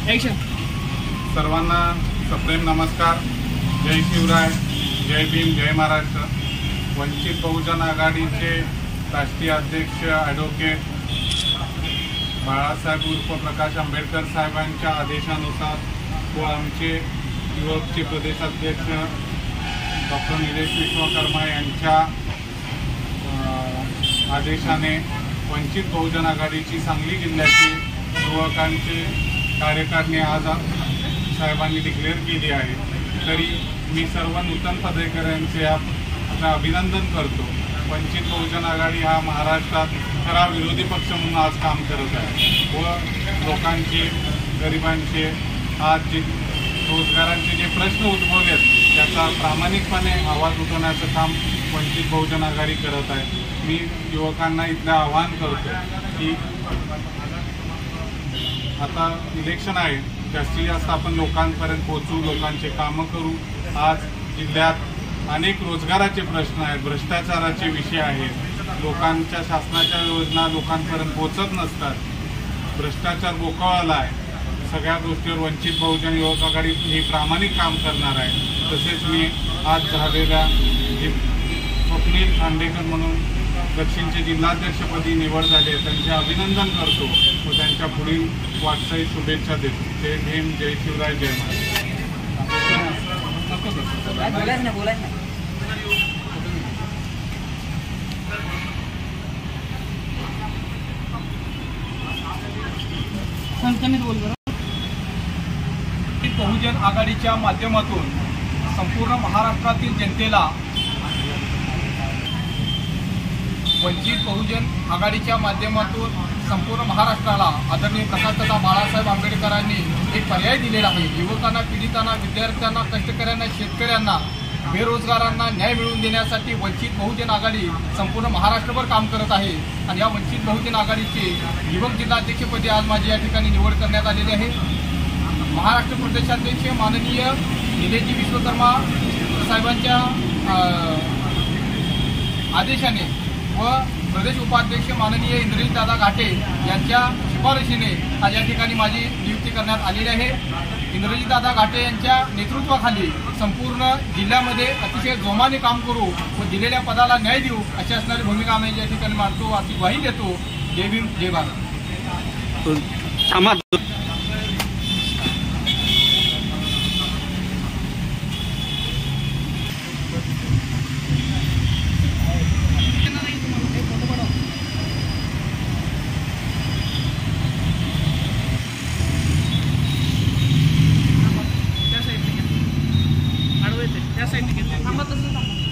सर्वांना सप्रेम नमस्कार। जय शिवराय, जय भीम, जय महाराष्ट्र। वंचित बहुजन आघाडीचे राष्ट्रीय अध्यक्ष ॲडव्होकेट बाळासाहेब उर्फ प्रकाश आंबेडकर साहेबांच्या आदेशानुसार व आमचे युवकचे प्रदेशाध्यक्ष डॉक्टर निलेश विश्वकर्मा यांच्या आदेशाने वंचित बहुजन आघाडीची सांगली जिल्ह्याची युवकांचे कार्यकारिणी आज साहेबांनी डिक्लेअर केली आहे। तरी मी सर्व नूतन पदाधिकाऱ्यांचे अभिनंदन करतो। वंचित बहुजन आघाडी हा महाराष्ट्रात खरा विरोधी पक्ष म्हणून आज काम करत आहे व लोकांचे, गरिबांचे आज जे रोजगारांचे जे प्रश्न उद्भवलेत त्याचा प्रामाणिकपणे आवाज उठवण्याचं काम वंचित बहुजन आघाडी करत आहे। मी युवकांना इथलं आवाहन करतो की आता इलेक्शन आहे, जास्तीत जास्त आपण लोकांपर्यंत पोहोचू, लोकांचे कामं करू। आज जिल्ह्यात अनेक रोजगाराचे प्रश्न आहेत, भ्रष्टाचाराचे विषय आहेत, लोकांच्या शासनाच्या योजना लोकांपर्यंत पोहोचत नसतात, भ्रष्टाचार बोकावला आहे। सगळ्या गोष्टीवर वंचित बहुजन युवक आघाडी हे प्रामाणिक काम करणार आहे। तसेच मी आज झालेल्या स्वप्नील खांडेकर म्हणून दक्षिणचे जिल्हाध्यक्षपदी निवड झाली आहे त्यांचे अभिनंदन करतो व त्यांच्या पुढील वाटचाली शुभेच्छा देतो। जय भीम, जय शिवराय, जय महाराष्ट्र। बहुजन आघाडीच्या माध्यमातून संपूर्ण महाराष्ट्रातील जनतेला वंचित बहुजन आघाडीच्या माध्यमातून संपूर्ण महाराष्ट्राला आदरणीय प्रकाशदादा बाळासाहेब आंबेडकरांनी एक पर्याय दिलेला आहे। युवकांना, पीडितांना, विद्यार्थ्यांना, कष्टकऱ्यांना, शेतकऱ्यांना, बेरोजगारांना न्याय मिळवून देण्यासाठी वंचित बहुजन आघाडी संपूर्ण महाराष्ट्रभर काम करत आहे आणि या वंचित बहुजन आघाडीचे युवक जिल्हाध्यक्षपदी आज माझी या ठिकाणी निवड करण्यात आलेली आहे। महाराष्ट्र प्रदेशाध्यक्ष माननीय निलेशजी विश्वकर्मा साहेबांच्या आदेशाने व प्रदेश उपाध्यक्ष माननीय इंद्रजीतदादा घाटे यांच्या शिफारशीने आज या ठिकाणी माझी नियुक्ती करण्यात आलेली आहे। इंद्रजीतदादा घाटे यांच्या नेतृत्वाखाली संपूर्ण जिल्ह्यामध्ये अतिशय जोमाने काम करू व दिलेल्या पदाला न्याय देऊ अशी असणारी भूमिका आम्ही या ठिकाणी मांडतो, अशी ग्वाही देतो। जय भीम, जय भारत। त्या साईडने घेतले थांबा तसं थांबा।